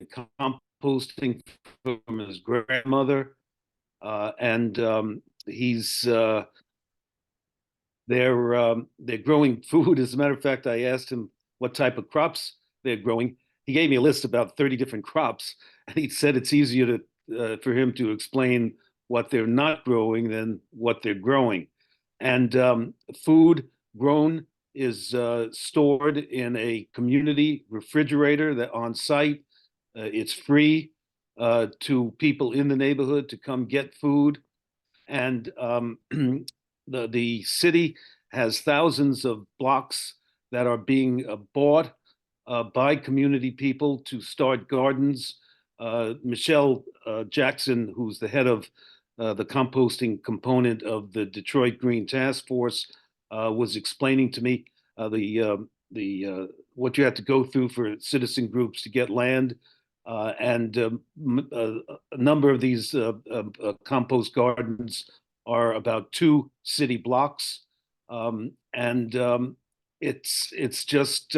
composting from his grandmother, and he's they're growing food. As a matter of fact, I asked him what type of crops they're growing. He gave me a list of about 30 different crops, and he said it's easier to for him to explain what they're not growing than what they're growing. And food grown is stored in a community refrigerator that on site. It's free to people in the neighborhood to come get food. And the city has thousands of blocks that are being bought by community people to start gardens. Michelle Jackson, who's the head of the composting component of the Detroit Green Task Force, was explaining to me the what you have to go through for citizen groups to get land. And a number of these compost gardens are about 2 city blocks, and it's just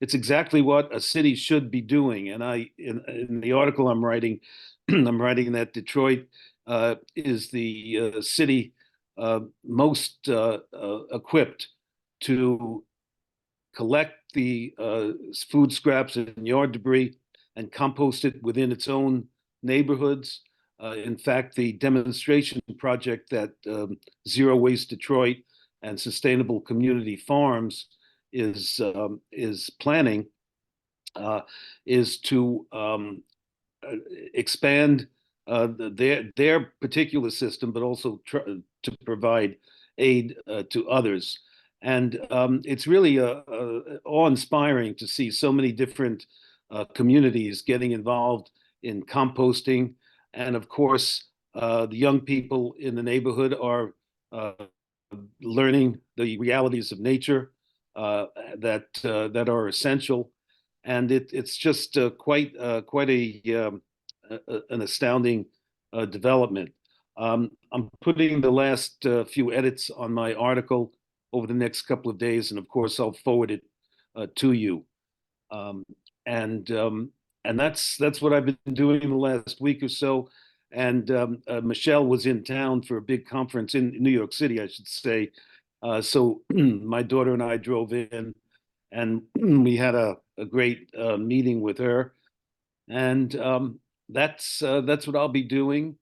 it's exactly what a city should be doing. And in the article I'm writing, I'm writing that Detroit is the city most equipped to collect the food scraps and yard debris and compost it within its own neighborhoods. In fact, the demonstration project that Zero Waste Detroit and Sustainable Community Farms is planning is to expand their particular system, but also to provide aid to others. And it's really awe-inspiring to see so many different communities getting involved in composting. And of course, the young people in the neighborhood are learning the realities of nature that are essential. And it's just quite an astounding development. I'm putting the last few edits on my article over the next couple of days, and of course, I'll forward it to you. And that's what I've been doing the last week or so. And Michelle was in town for a big conference in New York City, I should say. So my daughter and I drove in, and we had a great meeting with her. And that's what I'll be doing.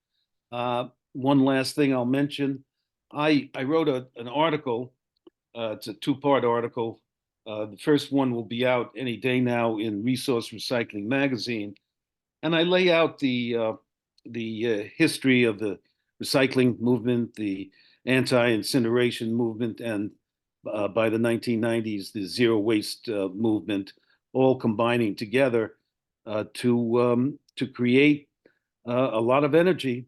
One last thing I'll mention: I wrote an article. It's a 2-part article. The first one will be out any day now in Resource Recycling Magazine, and I lay out the history of the recycling movement, the anti-incineration movement, and by the 1990s, the zero waste movement, all combining together to create a lot of energy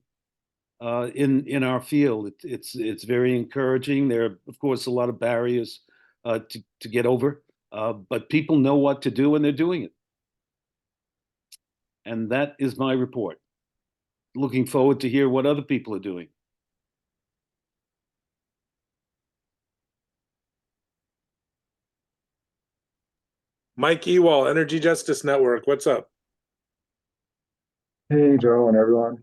in our field. It's very encouraging. There are, of course, a lot of barriers to get over, but people know what to do and they're doing it. And that is my report. Looking forward to hear what other people are doing. Mike Ewall, Energy Justice Network, what's up? Hey, Joe and everyone.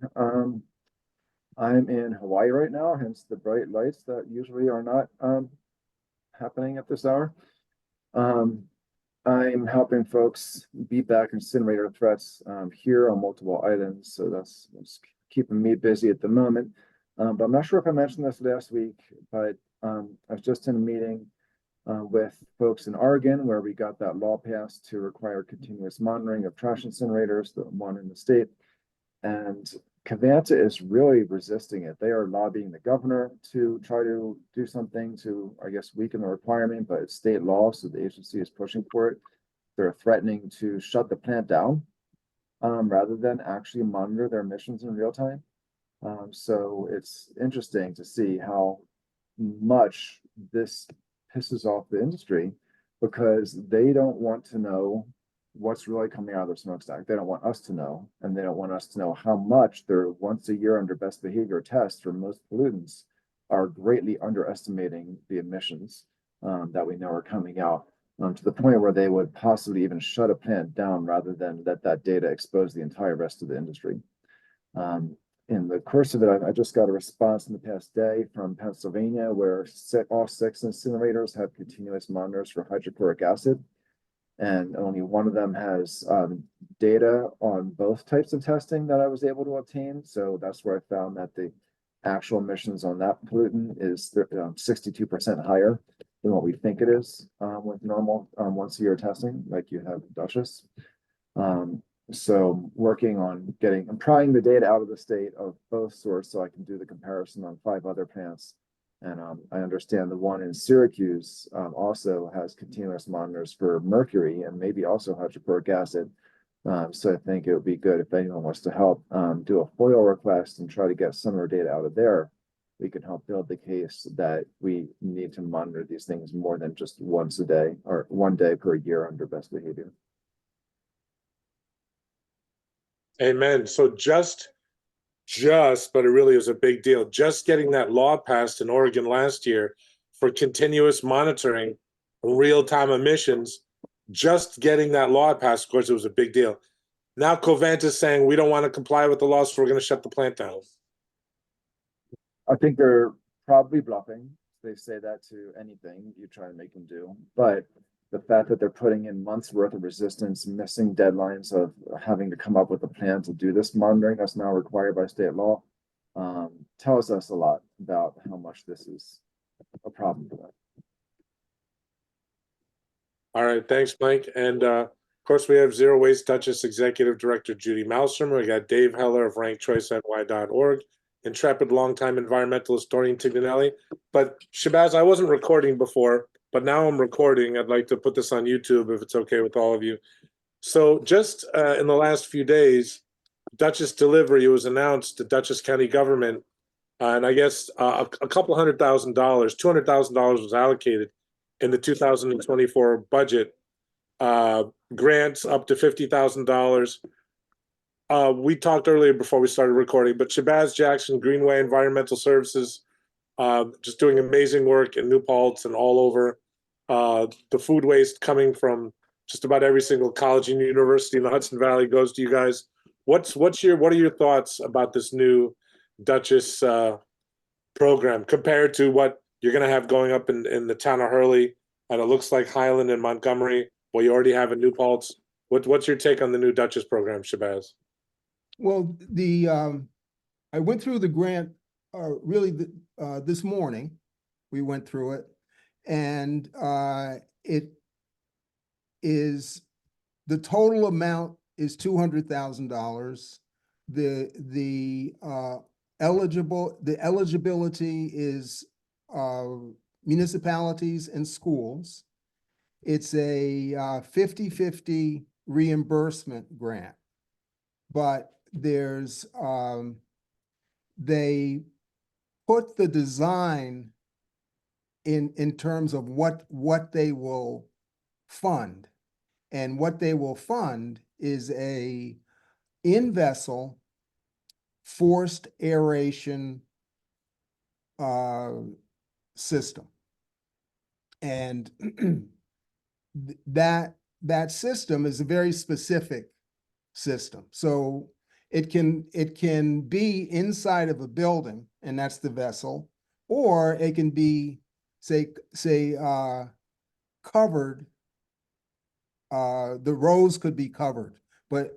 I'm in Hawaii right now, hence the bright lights that usually are not happening at this hour. I'm helping folks beat back incinerator threats here on multiple items, so that's keeping me busy at the moment. But I'm not sure if I mentioned this last week, but I was just in a meeting with folks in Oregon where we got that law passed to require continuous monitoring of trash incinerators, the one in the state. And Cavanta is really resisting it. They are lobbying the governor to try to do something to, I guess, weaken the requirement, but it's state law, so the agency is pushing for it. They're threatening to shut the plant down rather than actually monitor their emissions in real time. So it's interesting to see how much this pisses off the industry, because they don't want to know what's really coming out of their smokestack. They don't want us to know, and they don't want us to know how much their once a year under best behavior tests for most pollutants are greatly underestimating the emissions that we know are coming out. to the point where they would possibly even shut a plant down rather than let that data expose the entire rest of the industry. In the course of it, I just got a response in the past day from Pennsylvania where all 6 incinerators have continuous monitors for hydrochloric acid. And only one of them has data on both types of testing that I was able to obtain. So that's where I found that the actual emissions on that pollutant is 62% higher than what we think it is with normal once-a-year testing, like you have Dutchess. So working on I'm prying the data out of the state of both sorts so I can do the comparison on 5 other plants. And I understand the one in Syracuse also has continuous monitors for mercury and maybe also hydrochloric acid. So I think it would be good if anyone wants to help do a FOIL request and try to get some of our data out of there. We can help build the case that we need to monitor these things more than just once a day or 1 day per year under best behavior. Amen. So just, but it really is a big deal. Just getting that law passed in Oregon last year for continuous monitoring real-time emissions, just getting that law passed, of course, it was a big deal. Now Covanta is saying we don't want to comply with the laws, so we're going to shut the plant down. I think they're probably bluffing. They say that to anything you try to make them do. But the fact that they're putting in months worth of resistance, missing deadlines of having to come up with a plan to do this monitoring that's now required by state law, tells us a lot about how much this is a problem for them. All right, thanks, Mike. And of course, we have Zero Waste Dutchess Executive Director Judy Malstrom. We got Dave Heller of rankchoiceNY.org, intrepid longtime environmentalist Doreen Tignanelli. But Shabazz, I wasn't recording before, but now I'm recording. I'd like to put this on YouTube if it's okay with all of you. So just in the last few days, Dutchess Delivery was announced to Dutchess County government, and I guess a couple $100,000, $200,000 was allocated in the 2024 budget. Grants up to $50,000. We talked earlier before we started recording, but Shabazz Jackson, Greenway Environmental Services, just doing amazing work in New Paltz and all over. The food waste coming from just about every single college and university in the Hudson Valley goes to you guys. What are your thoughts about this new Dutchess program compared to what you're going to have going up in the town of Hurley, and it looks like Highland and Montgomery, what you already have in New Paltz? What's your take on the new Dutchess program, Shabazz? Well, I went through the grant this morning. We went through it, and it is the total amount is $200,000. The eligibility is municipalities and schools. It's a 50-50 reimbursement grant, but there's they put the design in terms of what they will fund, and what they will fund is a in-vessel forced aeration system. And that system is a very specific system. So it can be inside of a building, and that's the vessel, or it can be say covered. The rows could be covered, but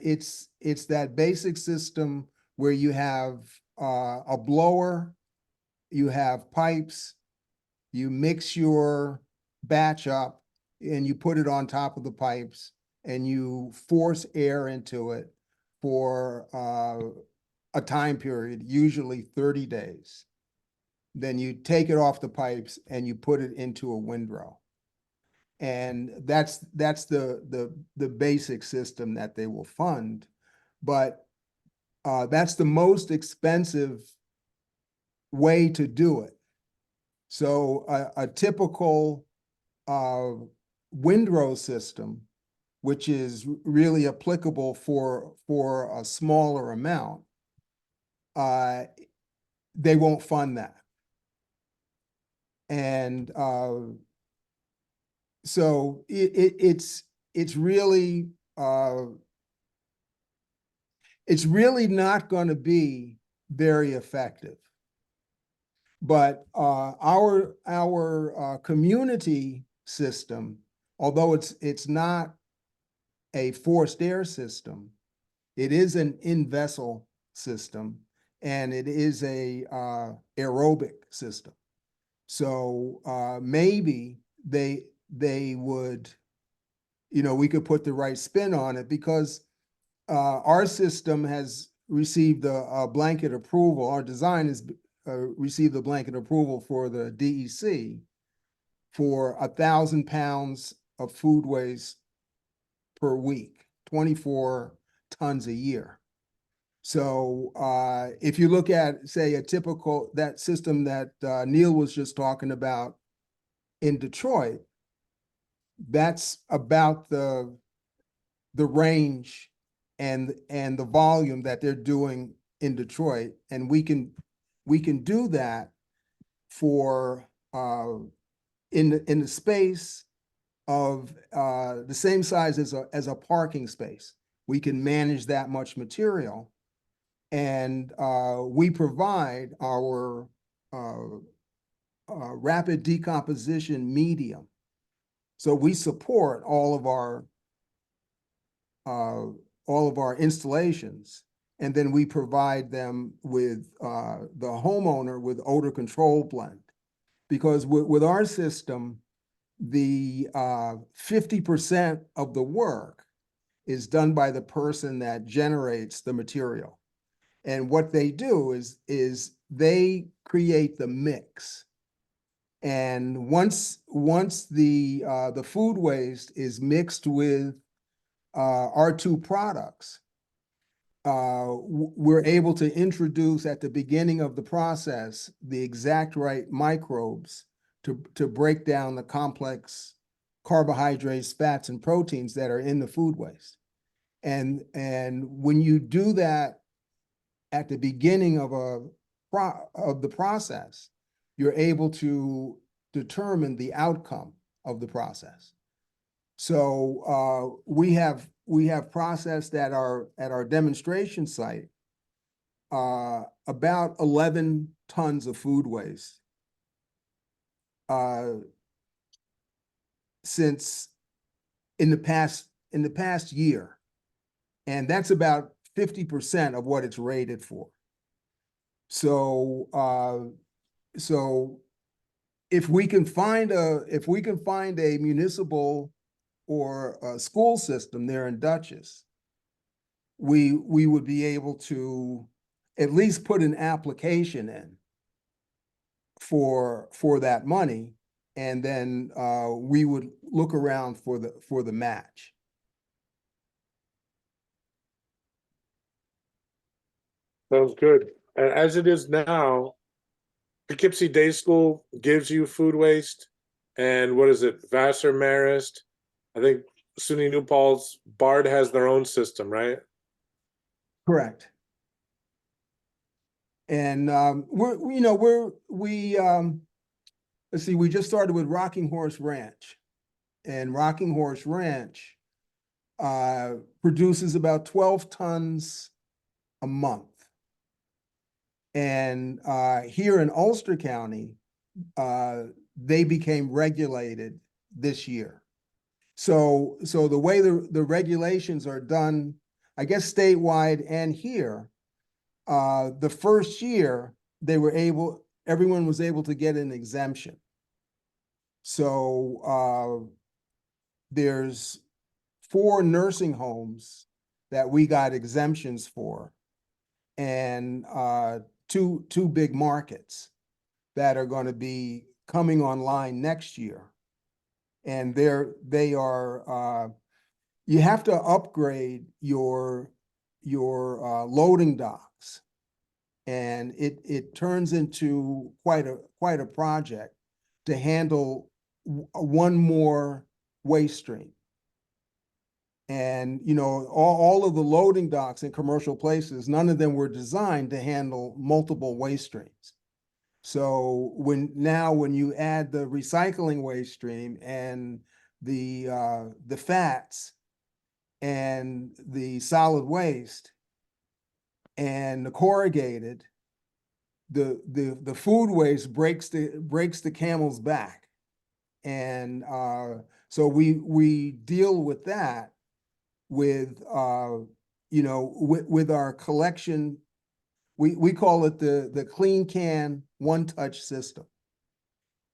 it's that basic system where you have a blower, you have pipes, you mix your batch up, and you put it on top of the pipes, and you force air into it for a time period, usually 30 days. Then you take it off the pipes and you put it into a windrow. And that's the basic system that they will fund. But that's the most expensive way to do it. So a typical windrow system, which is really applicable for a smaller amount, they won't fund that. And So it's really not going to be very effective. But our community system, although it's not a forced air system, it is an in-vessel system, and it is a aerobic system. So maybe they would, we could put the right spin on it, because our system has received a blanket approval. Our design has received a blanket approval for the DEC for 1,000 pounds of food waste per week, 24 tons a year. So if you look at, say, that system that Neil was just talking about in Detroit, that's about the range and the volume that they're doing in Detroit, and we can do that for in the space of the same size as a parking space. We can manage that much material, and we provide our rapid decomposition medium. So we support all of our installations, and then we provide them with the homeowner with odor control blend. Because with our system, the 50% of the work is done by the person that generates the material. And what they do is they create the mix. And once the food waste is mixed with our two products, we're able to introduce at the beginning of the process the exact right microbes to break down the complex carbohydrates, fats, and proteins that are in the food waste. And when you do that at the beginning of the process, you're able to determine the outcome of the process. So we have processed at our demonstration site about 11 tons of food waste since in the past year, and that's about 50% of what it's rated for. So so if we can find a municipal or a school system there in Dutchess, we would be able to at least put an application in for that money, and then we would look around for the match. Sounds good. And as it is now, Poughkeepsie Day School gives you food waste, and what is it, Vassar Marist? I think SUNY New Paltz, Bard has their own system, right? Correct. And let's see, we just started with Rocking Horse Ranch, and Rocking Horse Ranch produces about 12 tons a month. And here in Ulster County, they became regulated this year. So the way the regulations are done, I guess statewide and here, the first year everyone was able to get an exemption. So there's 4 nursing homes that we got exemptions for, and two big markets that are going to be coming online next year. And they are you have to upgrade your loading docks, and it turns into quite a project to handle one more waste stream. And all of the loading docks in commercial places, none of them were designed to handle multiple waste streams. So when you add the recycling waste stream and the fats and the solid waste and the corrugated, the food waste breaks the camel's back. And so we deal with that with with our collection. We call it the clean can one touch system.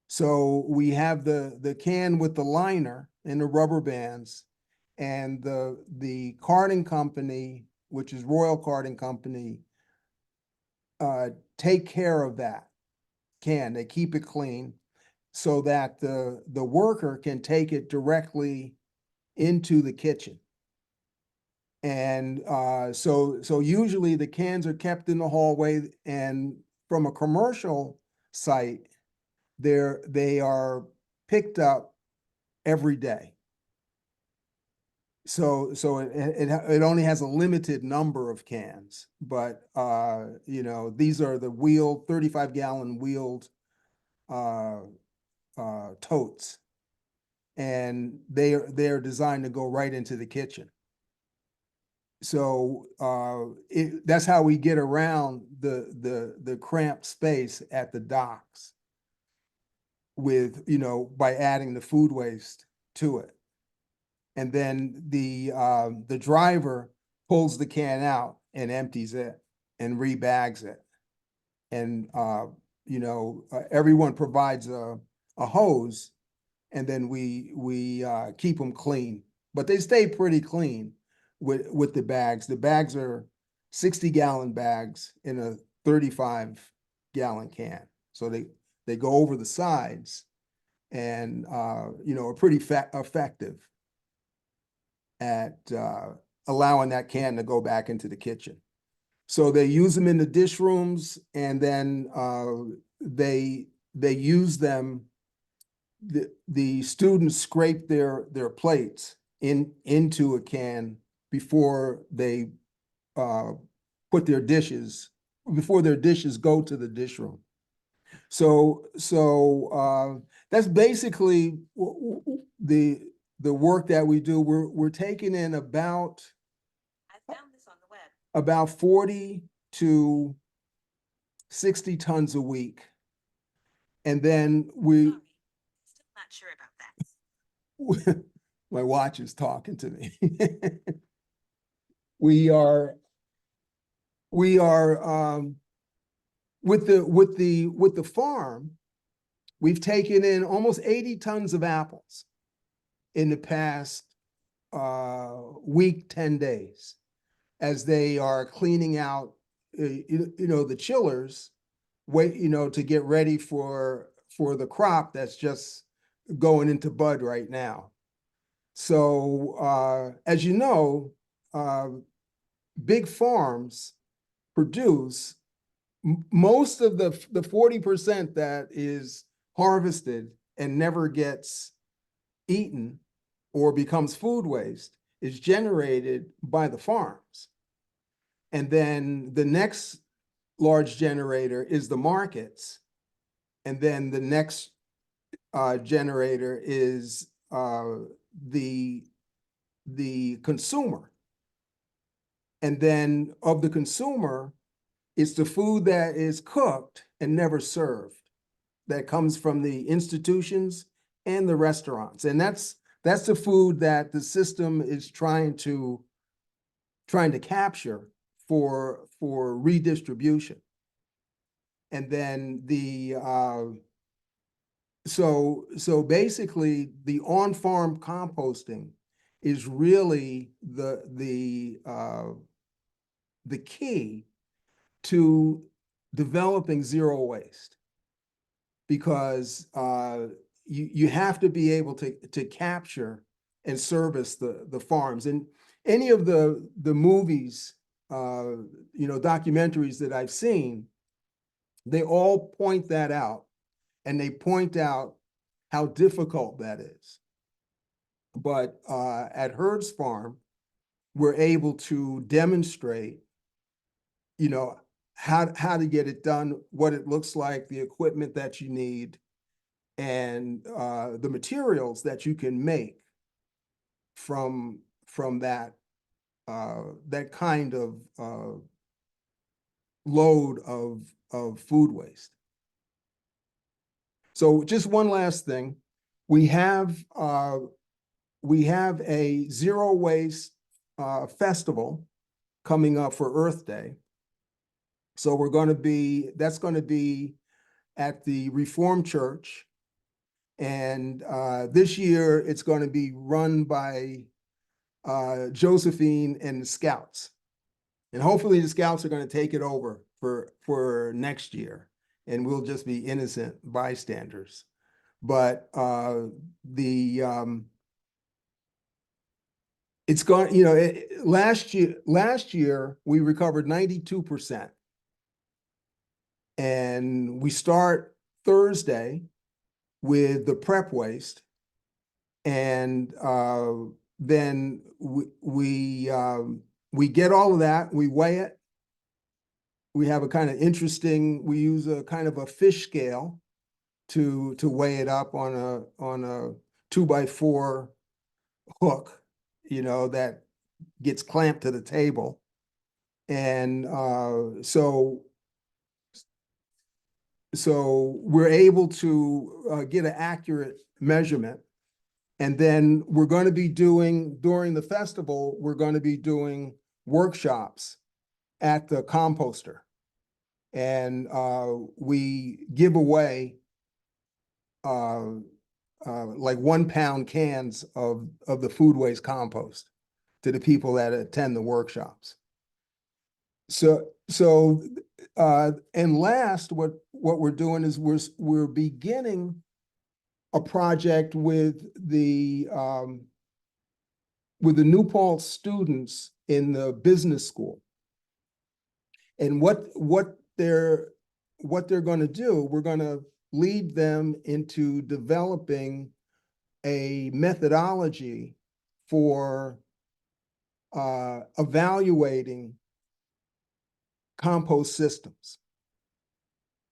So we have the can with the liner and the rubber bands, and the carting company, which is Royal Carting Company, take care of that can. They keep it clean so that the worker can take it directly into the kitchen. And so usually the cans are kept in the hallway, and from a commercial site, they are picked up every day. So it only has a limited number of cans, but these are the wheeled 35-gallon wheeled totes, and they're designed to go right into the kitchen. So that's how we get around the cramped space at the docks with, by adding the food waste to it. And then the driver pulls the can out and empties it and rebags it. And everyone provides a hose, and then we keep them clean, but they stay pretty clean with the bags. The bags are 60-gallon bags in a 35-gallon can. So they go over the sides and, are pretty effective at allowing that can to go back into the kitchen. So they use them in the dish rooms, and then they use them. The students scrape their plates into a can before they put their dishes, before their dishes go to the dish room. So that's basically the work that we do. We're taking in about, I found this on the web. about 40 to 60 tons a week. And then Sorry, still not sure about that. my watch is talking to me. We are with the farm, we've taken in almost 80 tons of apples in the past week, 10 days, as they are cleaning out the chillers, to get ready for the crop that's just going into bud right now. So as you know, big farms produce most of the 40% that is harvested and never gets eaten or becomes food waste is generated by the farms. And then the next large generator is the markets. And then the next generator is the consumer. And then of the consumer, it's the food that is cooked and never served that comes from the institutions and the restaurants. And that's the food that the system is trying to capture for redistribution. And then so basically the on-farm composting is really the key to developing zero waste, because you have to be able to capture and service the farms. And any of the movies, documentaries that I've seen, they all point that out, and they point out how difficult that is. But at Herd's Farm, we're able to demonstrate, how to get it done, what it looks like, the equipment that you need, and the materials that you can make from that that kind of load of food waste. So just one last thing, we have a zero waste festival coming up for Earth Day. So that's going to be at the Reformed Church. And this year it's going to be run by Josephine and the Scouts. And hopefully the Scouts are going to take it over for next year, and we'll just be innocent bystanders. But it's gone, you know, last year we recovered 92%. And we start Thursday with the prep waste. And then we get all of that, we weigh it. We have a kind of interesting, we use a kind of a fish scale to weigh it up on a 2x4 hook, you know, that gets clamped to the table. And so we're able to get an accurate measurement. And then we're going to be doing, during the festival, we're going to be doing workshops at the composter. And we give away like 1 pound cans of the food waste compost to the people that attend the workshops. And last, what we're doing is we're beginning a project with the New Paltz students in the business school. And what they're going to do, we're going to lead them into developing a methodology for evaluating compost systems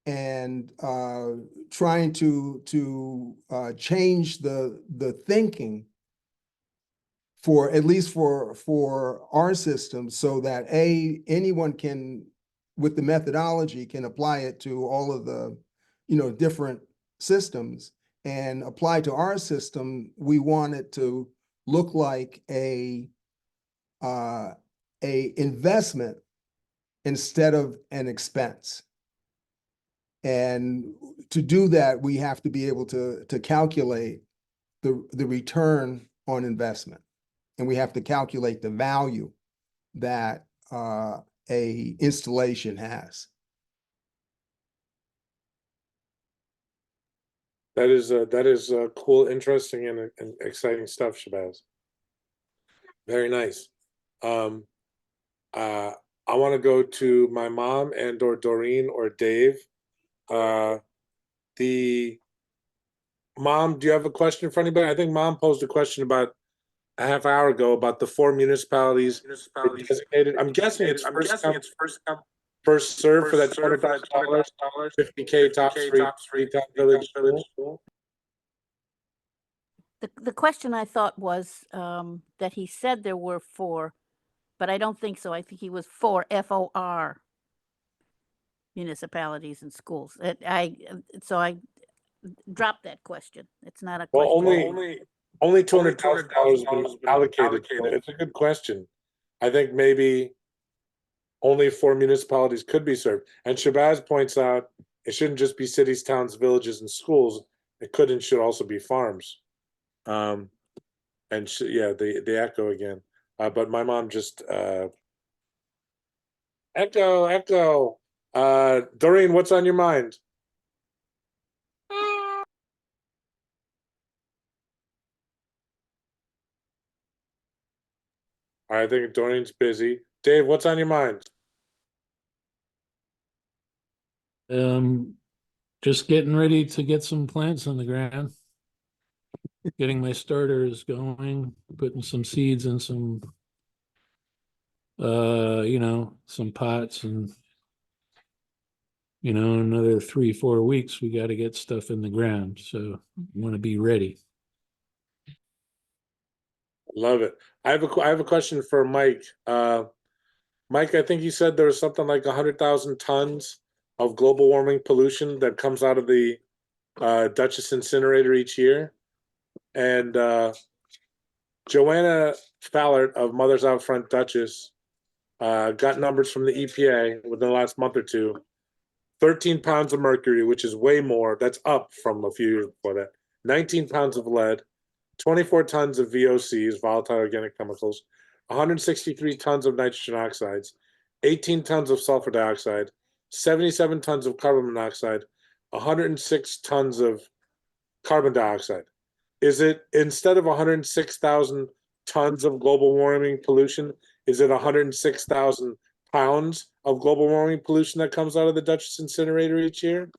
and trying to change the thinking for, at least for our system, so that anyone can, with the methodology, can apply it to all of the, you know, different systems. And apply to our system, we want it to look like a investment instead of an expense. And to do that, we have to be able to calculate the return on investment. And we have to calculate the value that a installation has. That is cool, interesting, and exciting stuff, Shabazz. Very nice. I want to go to my mom and or Doreen or Dave. The mom, do you have a question for anybody? I think mom posed a question about a half hour ago about the 4 municipalities designated. I'm guessing it's first come, first serve for that $200, 50K tops for Town Village School. The question I thought was that he said there were 4, but I don't think so. I think he was 4 FOR municipalities and schools. So I dropped that question. It's not a question. Well, only $200,000 has been allocated. It's a good question. I think maybe only 4 municipalities could be served. And Shabazz points out it shouldn't just be cities, towns, villages, and schools. It could and should also be farms. Yeah, the echo again. But my mom just echo. Doreen, what's on your mind? I think Doreen's busy. Dave, what's on your mind? Just getting ready to get some plants on the ground. Getting my starters going, putting some seeds in some some pots, and another 3-4 weeks we got to get stuff in the ground, so want to be ready. Love it. I have a question for Mike. Mike, I think you said there was something like 100,000 tons of global warming pollution that comes out of the Dutchess incinerator each year. And Joanna Fallert of Mothers Out Front Dutchess got numbers from the EPA within the last month or two. 13 pounds of mercury, which is way more. That's up from a few years before that. 19 pounds of lead, 24 tons of VOCs, volatile organic chemicals, 163 tons of nitrogen oxides, 18 tons of sulfur dioxide, 77 tons of carbon monoxide, 106 tons of carbon dioxide. Is it, instead of 106,000 tons of global warming pollution, is it 106,000 pounds of global warming pollution that comes out of the Dutchess incinerator each year?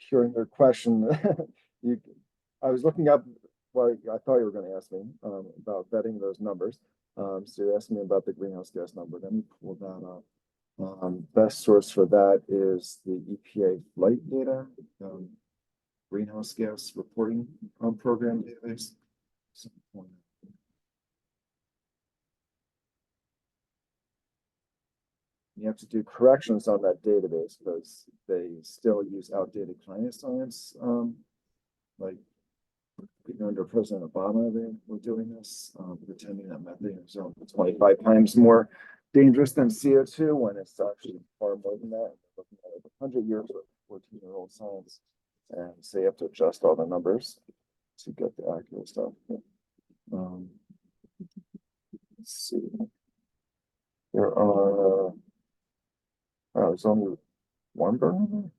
Hearing your question, I was looking up, well, I thought you were going to ask me about vetting those numbers. So you're asking me about the greenhouse gas number. Let me pull that up. Best source for that is the EPA flight data, greenhouse gas reporting program database. You have to do corrections on that database because they still use outdated climate science. Like even under President Obama, they were doing this, pretending that methane is only 25 times more dangerous than CO2 when it's actually far more than that. We're looking at over 100 years of 14-year-old science, and so you have to adjust all the numbers to get the accurate stuff. Let's see. There are. There's only one burner there.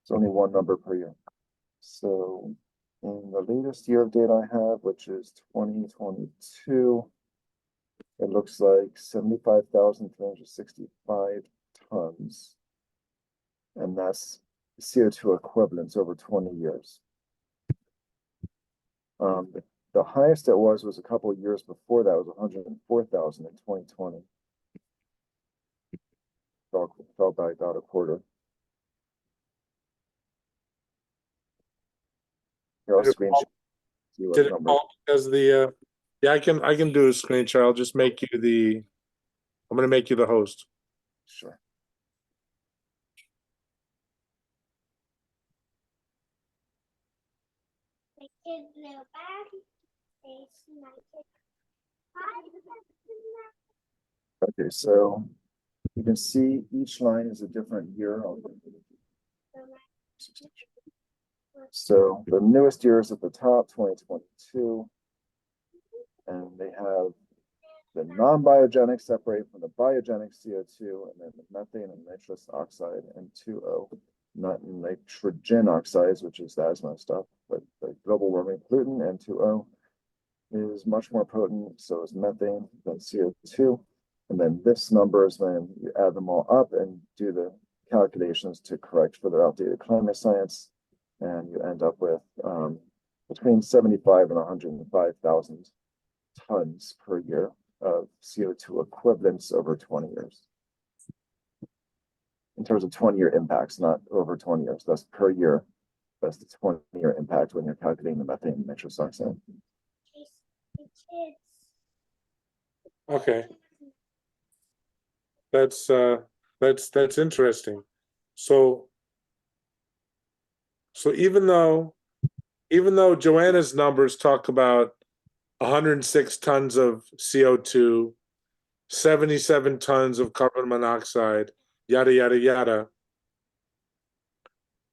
It's only one number per year. So in the latest year of data I have, which is 2022, it looks like 75,365 tons. And that's CO2 equivalents over 20 years. The highest it was a couple of years before that, was 104,000 in 2020. Fell by about a quarter. Here, I'll screen share. See what Did it number. fall because the yeah, I can do a screen share. I'll just make you the, I'm gonna make you the host. Sure. Okay, so you can see each line is a different year. So the newest year is at the top, 2022. And they have the non-biogenic separate from the biogenic CO2, and then the methane and nitrous oxide, and 2O, not nitrogen oxides, which is the asthma stuff, but the global warming pollutant, N2O, is much more potent, so is methane than CO2. And then this number is when you add them all up and do the calculations to correct for their outdated climate science, and you end up with between 75 and 105,000 tons per year of CO2 equivalents over 20 years. In terms of 20-year impacts, not over 20 years, that's per year. That's the 20-year impact when you're calculating the methane and nitrous oxide. Okay. That's interesting. So even though Joanna's numbers talk about 106 tons of CO2, 77 tons of carbon monoxide, yada yada yada,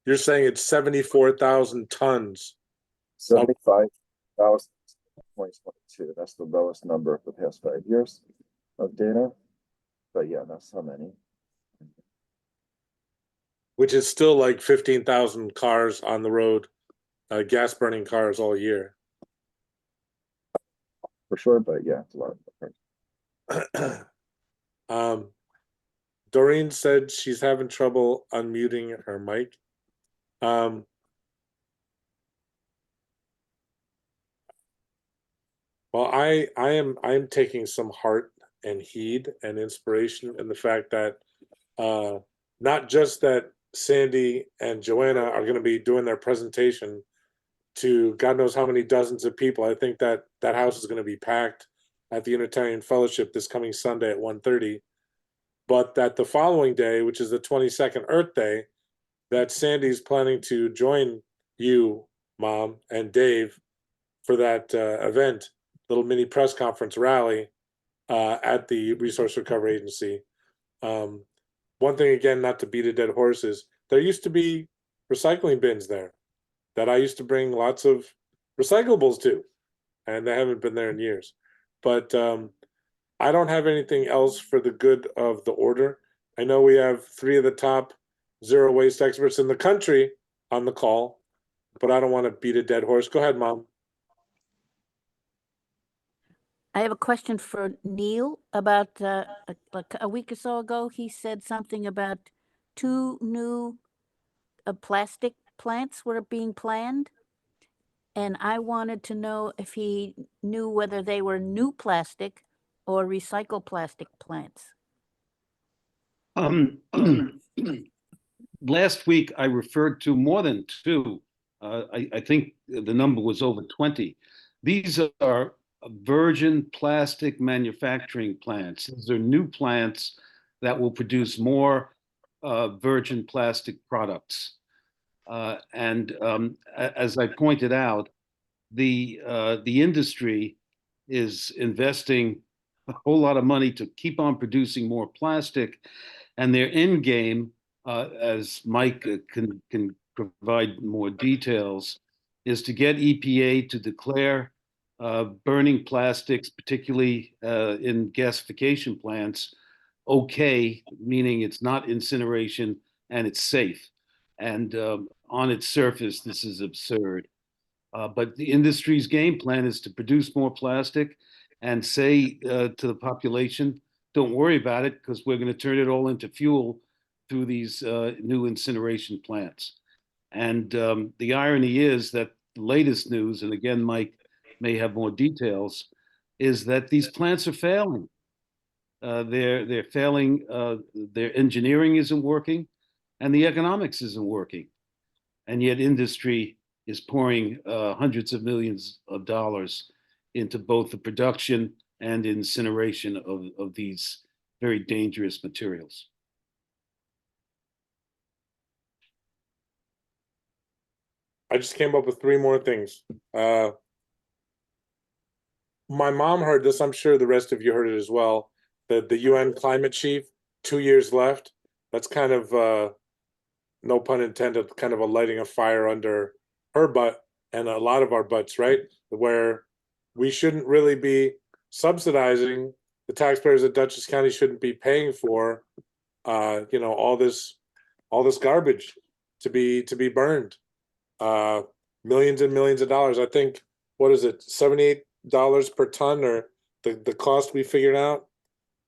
you're saying it's 74,000 tons. 75,000 in 2022. That's the lowest number of the past 5 years of data. But yeah, that's how many. Which is still like 15,000 cars on the road, gas burning cars all year. For sure, but yeah, it's a lot of Doreen said she's having trouble unmuting her mic. Well, I am taking some heart and heed and inspiration in the fact that not just that Sandy and Joanna are going to be doing their presentation to God knows how many dozens of people. I think that that house is going to be packed at the Unitarian Fellowship this coming Sunday at 1:30. But that the following day, which is the 22nd Earth Day, that Sandy's planning to join you, Mom, and Dave for that event, little mini press conference rally at the Resource Recovery Agency. One thing, again, not to beat a dead horse, is there used to be recycling bins there that I used to bring lots of recyclables to, and they haven't been there in years. But I don't have anything else for the good of the order. I know we have 3 of the top zero waste experts in the country on the call, but I don't want to beat a dead horse. Go ahead, Mom. I have a question for Neil about, like a week or so ago, he said something about 2 new plastic plants were being planned. And I wanted to know if he knew whether they were new plastic or recycled plastic plants. Last week, I referred to more than 2. I think the number was over 20. These are virgin plastic manufacturing plants. These are new plants that will produce more virgin plastic products. And as I pointed out, the industry is investing a whole lot of money to keep on producing more plastic, and their end game, as Mike can provide more details, is to get EPA to declare burning plastics, particularly in gasification plants, okay, meaning it's not incineration and it's safe. And on its surface, this is absurd. But the industry's game plan is to produce more plastic and say to the population, don't worry about it because we're going to turn it all into fuel through these new incineration plants. And the irony is that the latest news, and again, Mike may have more details, is that these plants are failing. They're failing. Their engineering isn't working, and the economics isn't working. And yet industry is pouring hundreds of millions of dollars into both the production and incineration of these very dangerous materials. I just came up with 3 more things. My mom heard this. I'm sure the rest of you heard it as well. The UN climate chief, 2 years left. That's kind of, no pun intended, kind of a lighting a fire under her butt and a lot of our butts, right? Where we shouldn't really be subsidizing, the taxpayers of Dutchess County shouldn't be paying for, all this garbage to be burned. Millions and millions of dollars. I think, what is it, $78 per ton, or the cost we figured out?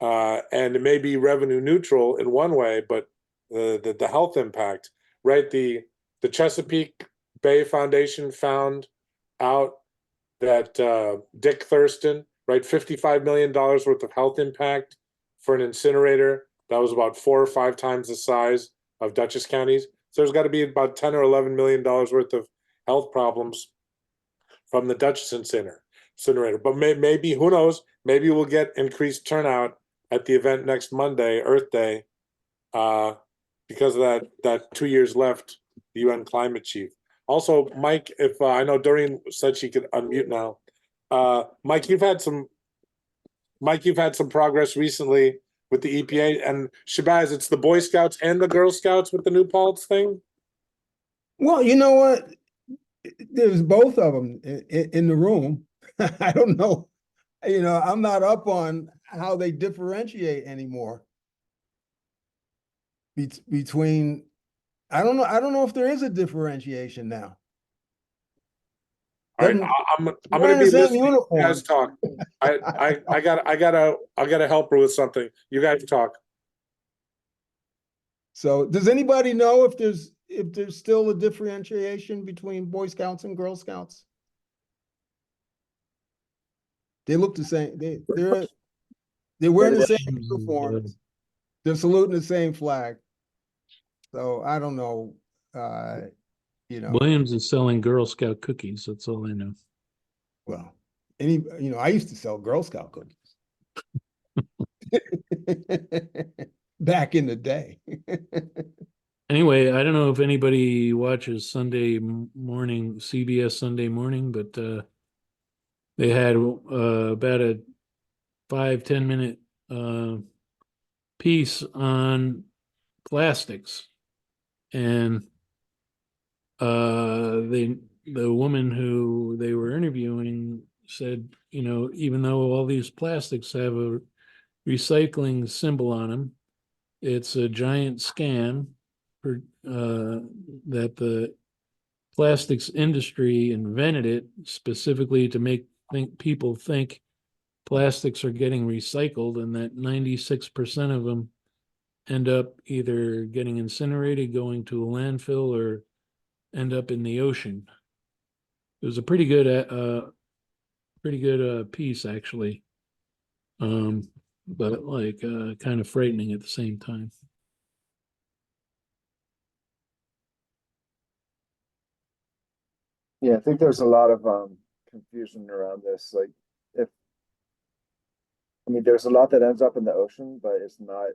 And it may be revenue neutral in one way, but the health impact, right? The Chesapeake Bay Foundation found out that Dick Thurston, right, $55 million worth of health impact for an incinerator that was about 4 or 5 times the size of Dutchess County's. So there's got to be about $10 or $11 million worth of health problems from the Dutchess incinerator. But maybe, who knows, maybe we'll get increased turnout at the event next Monday, Earth Day, because of that 2 years left, the UN climate chief. Also, Mike, if I know Doreen said she could unmute now. Mike, you've had some progress recently with the EPA, and Shabazz, it's the Boy Scouts and the Girl Scouts with the new Paltz thing? Well, you know what? There's both of them in the room. I don't know. I'm not up on how they differentiate anymore between. I don't know if there is a differation now. All right, I'm gonna be listening. You guys talk. I gotta help her with something. You guys talk. So does anybody know if there's still a differentiation between Boy Scouts and Girl Scouts? They look the same. They're wearing the same uniforms. They're saluting the same flag. So I don't know, you know, Williams is selling Girl Scout cookies. That's all I know. well, I used to sell Girl Scout cookies. Back in the day. Anyway, I don't know if anybody watches Sunday morning, CBS Sunday morning, but they had about a 5-10 minute piece on plastics, and the woman who they were interviewing said, even though all these plastics have a recycling symbol on them, it's a giant scam for that the plastics industry invented it specifically to make people think plastics are getting recycled, and that 96% of them end up either getting incinerated, going to a landfill, or end up in the ocean. It was a pretty good piece, actually, but like kind of frightening at the same time. Yeah, I think there's a lot of confusion around this. Like, there's a lot that ends up in the ocean, but it's not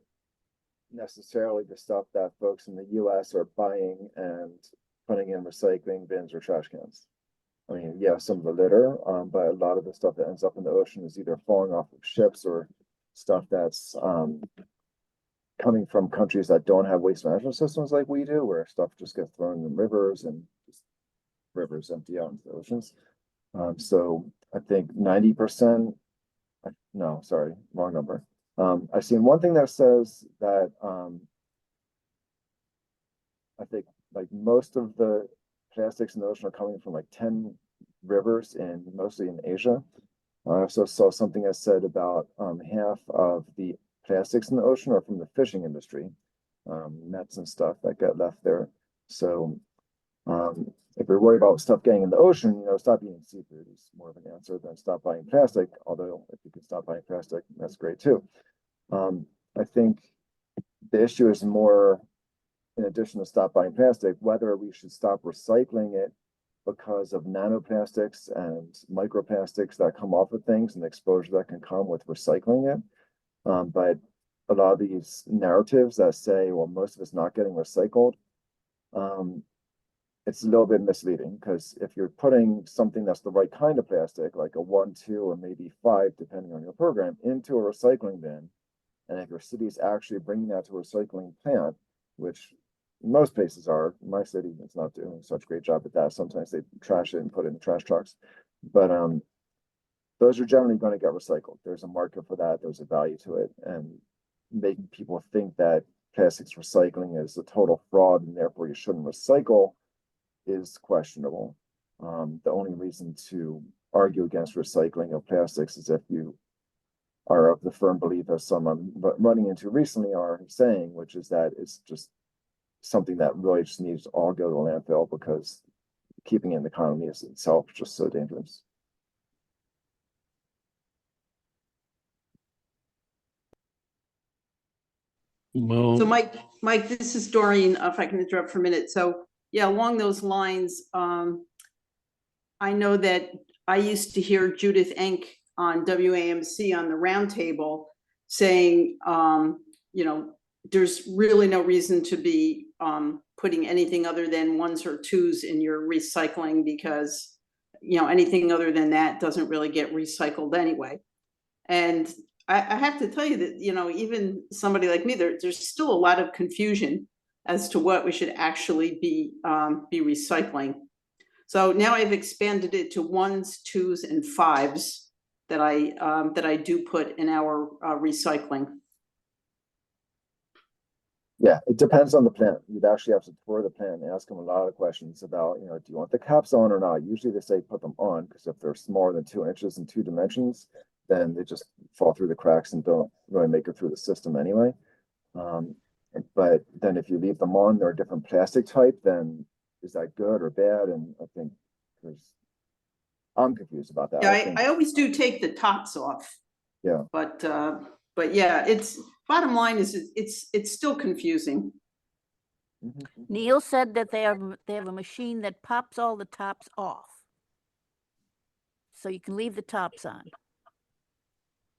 necessarily the stuff that folks in the US are buying and putting in recycling bins or trash cans. Yeah, some of the litter, but a lot of the stuff that ends up in the ocean is either falling off of ships or stuff that's coming from countries that don't have waste management systems like we do, where stuff just gets thrown in rivers and just rivers empty out into the oceans. So I think 90%, no, sorry, wrong number. I've seen one thing that says that I think like most of the plastics in the ocean are coming from like 10 rivers and mostly in Asia. I also saw something that said about half of the plastics in the ocean are from the fishing industry, nets and stuff that got left there. So if you're worried about stuff getting in the ocean, stop eating seafood is more of an answer than stop buying plastic. Although if you can stop buying plastic, that's great too. I think the issue is more, in addition to stop buying plastic, whether we should stop recycling it because of nanoplastics and microplastics that come off of things and the exposure that can come with recycling it. But a lot of these narratives that say, well, most of it's not getting recycled, it's a little bit misleading, because if you're putting something that's the right kind of plastic, like a 1, 2, or maybe 5, depending on your program, into a recycling bin, and if your city is actually bringing that to a recycling plant, which most places are, my city is not doing such a great job at that. Sometimes they trash it and put it in the trash trucks, but those are generally going to get recycled. There's a market for that. There's a value to it, and making people think that plastics recycling is a total fraud and therefore you shouldn't recycle is questionable. The only reason to argue against recycling of plastics is if you are of the firm belief, as some I'm running into recently are saying, which is that it's just something that really just needs to all go to a landfill, because keeping it in the economy is itself just so dangerous. Well, So Mike, this is Doreen, if I can interrupt for a minute. So yeah, along those lines, I know that I used to hear Judith Enck on WAMC on the roundtable saying, there's really no reason to be putting anything other than 1s or 2s in your recycling, because anything other than that doesn't really get recycled anyway. And I have to tell you that, even somebody like me, there's still a lot of confusion as to what we should actually be recycling. So now I've expanded it to 1s, 2s, and 5s that I do put in our recycling. Yeah, it depends on the plant. You'd actually have to tour the plant and ask them a lot of questions about, do you want the caps on or not? Usually they say put them on, because if they're smaller than 2 inches in 2 dimensions, then they just fall through the cracks and don't really make it through the system anyway. But then if you leave them on, they're a different plastic type, then is that good or bad? And I think I'm confused about that. Yeah, I always do take the tops off. Yeah. But yeah, it's bottom line is it's still confusing. Neil said that they have a machine that pops all the tops off. So you can leave the tops on.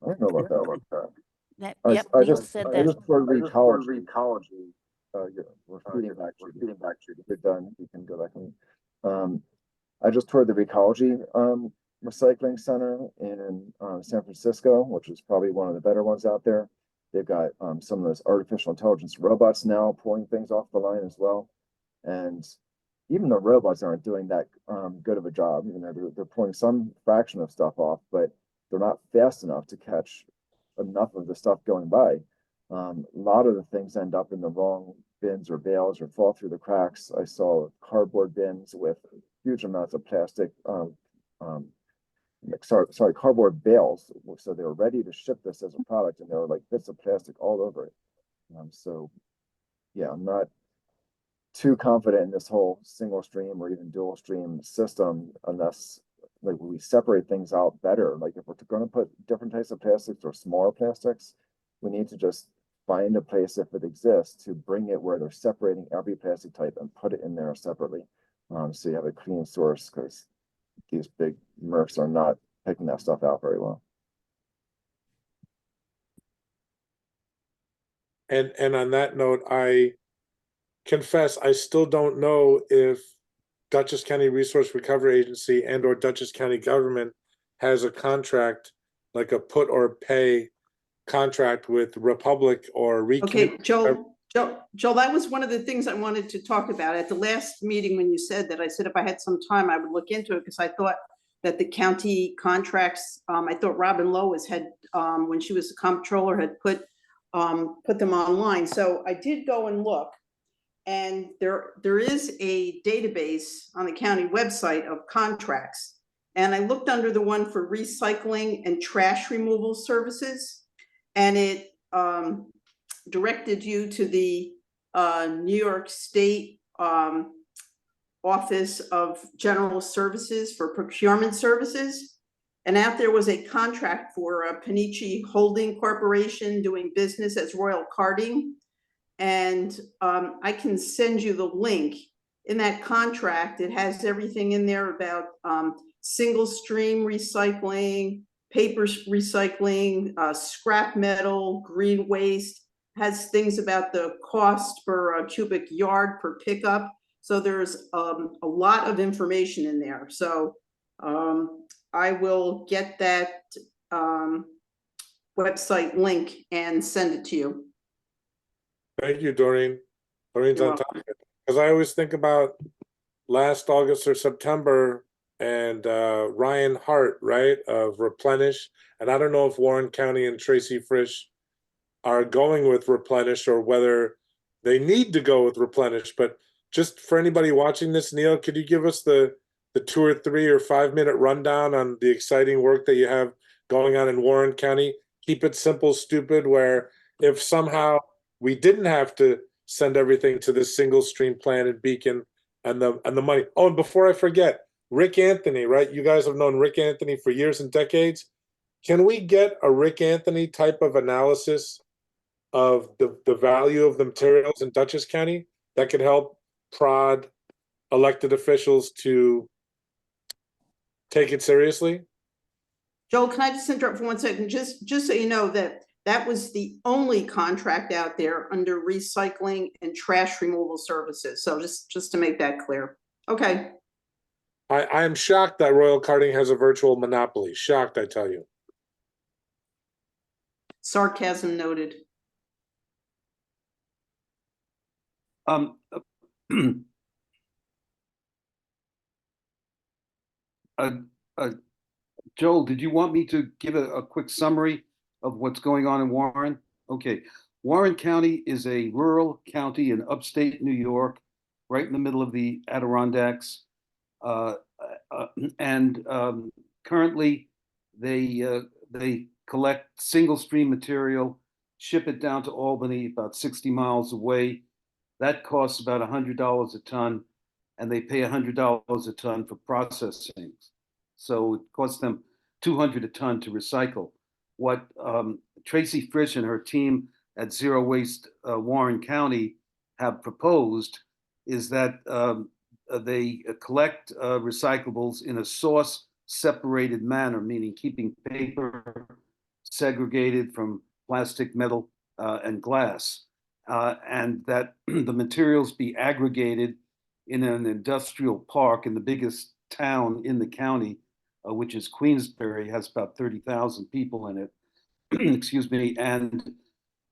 I don't know about that. Yep, Neil said I that. just toured the ecology. We're feeding back to you. You're done. You can go back and, I just toured the ecology, recycling center in, San Francisco, which is probably one of the better ones out there. They've got, some of those artificial intelligence robots now pulling things off the line as well. And even the robots aren't doing that, good of a job, even though they're pulling some fraction of stuff off, but they're not fast enough to catch enough of the stuff going by. A lot of the things end up in the wrong bins or bales or fall through the cracks. I saw cardboard bins with huge amounts of plastic, cardboard bales. So they were ready to ship this as a product, and there were like bits of plastic all over it. So yeah, I'm not too confident in this whole single stream or even dual stream system unless like we separate things out better. Like if we're going to put different types of plastics or smaller plastics, we need to just find a place, if it exists, to bring it where they're separating every plastic type and put it in there separately. So you have a clean source, because these big MRFs are not picking that stuff out very well. And on that note, I confess I still don't know if Dutchess County Resource Recovery Agency and or Dutchess County government has a contract, like a put or pay contract with Republic or Okay, Joel, that was one of the things I wanted to talk about at the last meeting when you said that. I said if I had some time, I would look into it, because I thought that the county contracts, I thought Robin Lois had, when she was the comptroller, had put them online. So I did go and look, and there is a database on the county website of contracts. And I looked under the one for recycling and trash removal services, and it directed you to the New York State Office of General Services for procurement services. And out there was a contract for a Panici Holding Corporation doing business as Royal Karting. And I can send you the link. In that contract, it has everything in there about single stream recycling, paper recycling, scrap metal, green waste, has things about the cost per cubic yard per pickup. So there's a lot of information in there. So I will get that website link and send it to you. Thank you, Doreen. Doreen's You're on top of it. Because I always think about last August or September and Ryan Hart, right, of Replenish. And I don't know if Warren County and Tracy Frisch are going with Replenish or whether they need to go with Replenish. But just for anybody watching this, Neil, could you give us the 2 or 3 or 5 minute rundown on the exciting work that you have going on in Warren County? Keep it simple, stupid, where if somehow we didn't have to send everything to this single stream plant in Beacon and the money. Oh, and before I forget, Rick Anthony, right? You guys have known Rick Anthony for years and decades. Can we get a Rick Anthony type of analysis of the value of the materials in Dutchess County that could help prod elected officials to take it seriously? Joel, can I just interrupt for 1 second? Just so you know that was the only contract out there under recycling and trash removal services. So just to make that clear. Okay. I am shocked that Royal Karting has a virtual monopoly. Shocked, I tell you. Sarcasm noted. Joel, did you want me to give a quick summary of what's going on in Warren? Okay, Warren County is a rural county in upstate New York, right in the middle of the Adirondacks. Currently they collect single stream material, ship it down to Albany, about 60 miles away. That costs about $100 a ton, and they pay $100 a ton for processing. So it costs them $200 a ton to recycle. What Tracy Frisch and her team at Zero Waste Warren County have proposed is that they collect recyclables in a source separated manner, meaning keeping paper segregated from plastic, metal, and glass, and that the materials be aggregated in an industrial park in the biggest town in the county, which is Queensbury, has about 30,000 people in it. Excuse me. And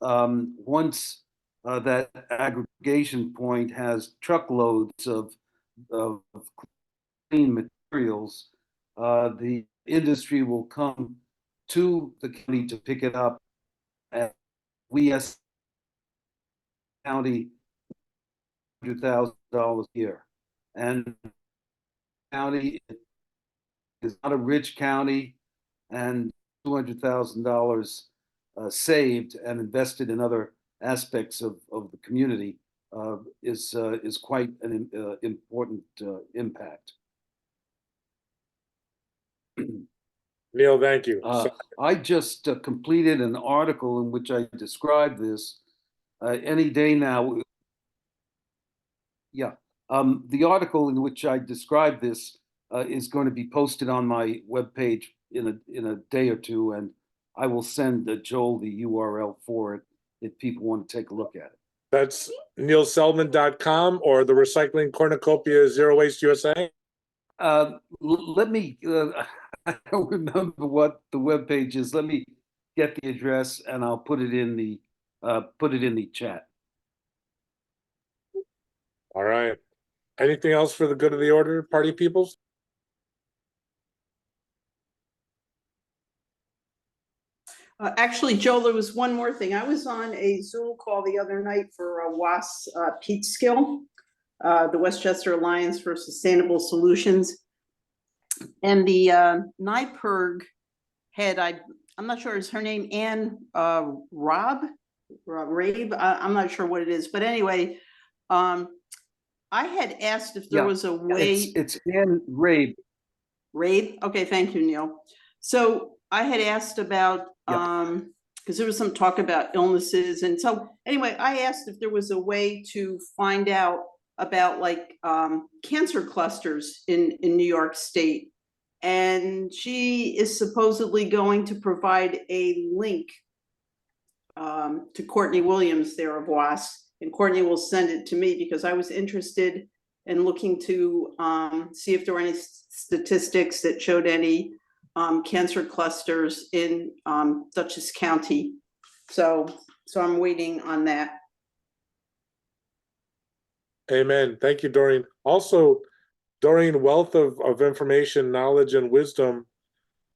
once that aggregation point has truckloads of clean materials, the industry will come to the county to pick it up. And we as county $100,000 a year. And county is not a rich county, and $200,000 saved and invested in other aspects of the community is quite an important impact. Neil, thank you. I just completed an article in which I described this. Any day now, yeah. The article in which I described this is going to be posted on my webpage in a day or two, and I will send Joel the URL for it if people want to take a look at it. That's neilseldman.com or the Recycling Cornucopia Zero Waste USA. Let me, I don't remember what the webpage is. Let me get the address and I'll put it in the chat. All right. Anything else for the good of the order, party peoples? Actually, Joel, there was one more thing. I was on a Zoom call the other night for a WAS Peach Skill, the Westchester Alliance for Sustainable Solutions. And the NIPERG head, I'm not sure, is her name Ann Rabe? I'm not sure what it is. But anyway, I had asked if there was a way. It's Ann Rabe. Rabe? Okay, thank you, Neil. So I had asked about, because there was some talk about illnesses. And so anyway, I asked if there was a way to find out about like cancer clusters in New York State. And she is supposedly going to provide a link to Courtney Williams there of WAS. And Courtney will send it to me because I was interested in looking to see if there were any statistics that showed any cancer clusters in Dutchess County. So I'm waiting on that. Amen. Thank you, Doreen. Also, Doreen, wealth of information, knowledge, and wisdom.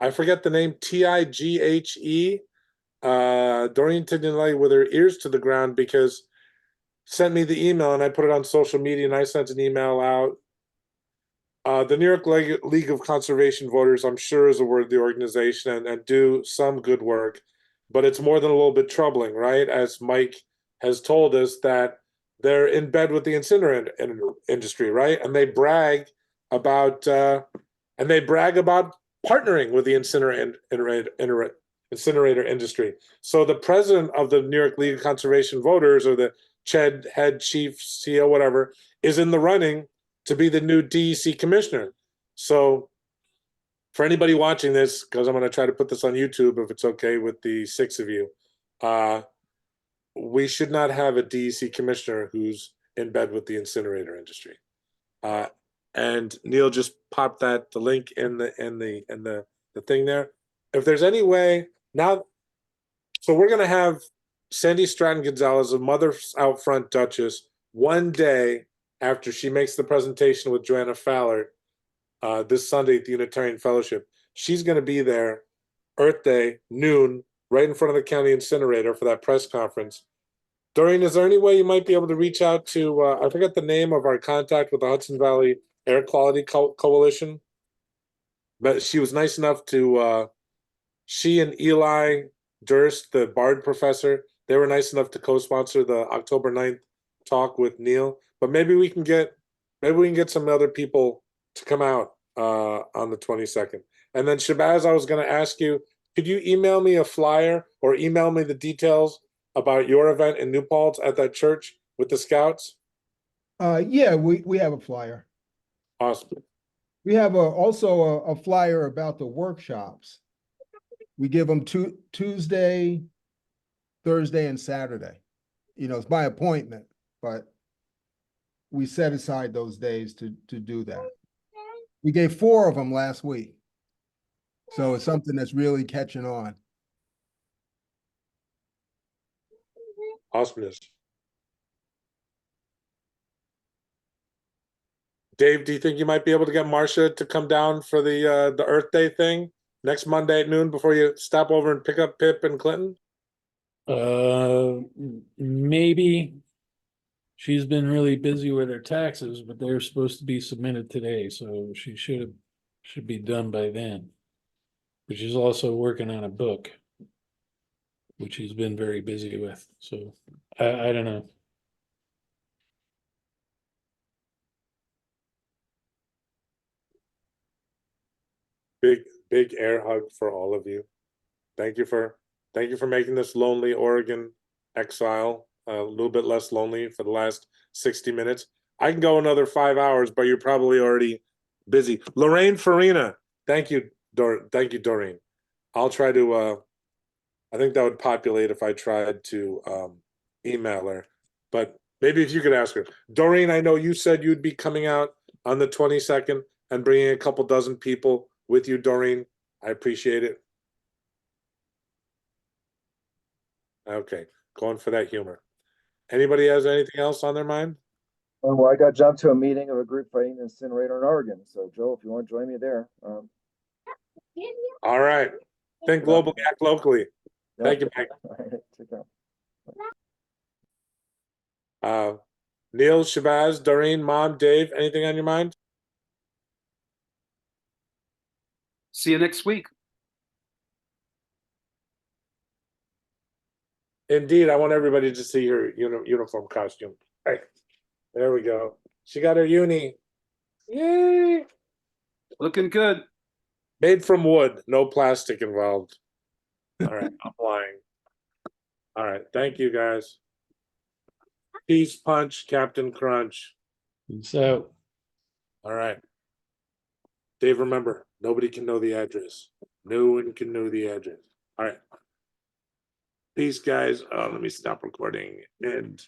I forget the name, Tighe. Doreen Tignanelli with her ears to the ground because sent me the email and I put it on social media and I sent an email out. The New York League of Conservation Voters, I'm sure, is a worthy organization and do some good work, but it's more than a little bit troubling, right? As Mike has told us that they're in bed with the incinerator industry, right? And they brag about partnering with the incinerator industry. So the president of the New York League of Conservation Voters, or the head chief, CEO, whatever, is in the running to be the new DEC commissioner. So for anybody watching this, because I'm going to try to put this on YouTube if it's okay with the 6 of you, we should not have a DEC commissioner who's in bed with the incinerator industry. And Neil just popped the link in the thing there. If there's any way now, so we're going to have Sandy Stratton Gonzalez, a Mother Out Front Duchess, one day after she makes the presentation with Joanna Fowler this Sunday at the Unitarian Fellowship. She's going to be there Earth Day, noon, right in front of the county incinerator for that press conference. Doreen, is there any way you might be able to reach out to, I forget the name of our contact with the Hudson Valley Air Quality Coalition, but she was nice enough to, she and Eli Durst, the Bard professor, they were nice enough to co-sponsor the October 9th talk with Neil. But maybe we can get some other people to come out on the 22nd. And then Shabazz, I was going to ask you, could you email me a flyer or email me the details about your event in New Paltz at that church with the scouts? Yeah, we have a flyer. Awesome. We have also a flyer about the workshops. We give them Tuesday, Thursday, and Saturday. You know, it's by appointment, but we set aside those days to do that. We gave 4 of them last week. So it's something that's really catching on. Awesomeness. Dave, do you think you might be able to get Marcia to come down for the Earth Day thing next Monday at noon before you stop over and pick up Pip and Clinton? Maybe. She's been really busy with her taxes, but they're supposed to be submitted today, so she should be done by then. But she's also working on a book, which she's been very busy with, so I don't know. Big air hug for all of you. Thank you for making this lonely Oregon exile a little bit less lonely for the last 60 minutes. I can go another 5 hours, but you're probably already busy. Lorraine Farina, thank you, Doreen. I'll try to I think that would populate if I tried to email her, but maybe if you could ask her. Doreen, I know you said you'd be coming out on the 22nd and bringing a couple dozen people with you, Doreen. I appreciate it. Okay, going for that humor. Anybody has anything else on their mind? Oh, well, I got jumped to a meeting of a group fighting an incinerator in Oregon. So Joe, if you want to join me there. All right. Think globally, act locally. Yeah. Thank you, Mike. All right, take care. Neil, Shabazz, Doreen, Mom, Dave, anything on your mind? See you next week. Indeed, I want everybody to see your uniform costume. Hey, there we go. She got her uni. Yay! Looking good. Made from wood, no plastic involved. All right, I'm lying. All right, thank you guys. Peace, punch, Captain Crunch. So. All right. Dave, remember, nobody can know the address. No one can know the address. All right. Peace, guys. Let me stop recording and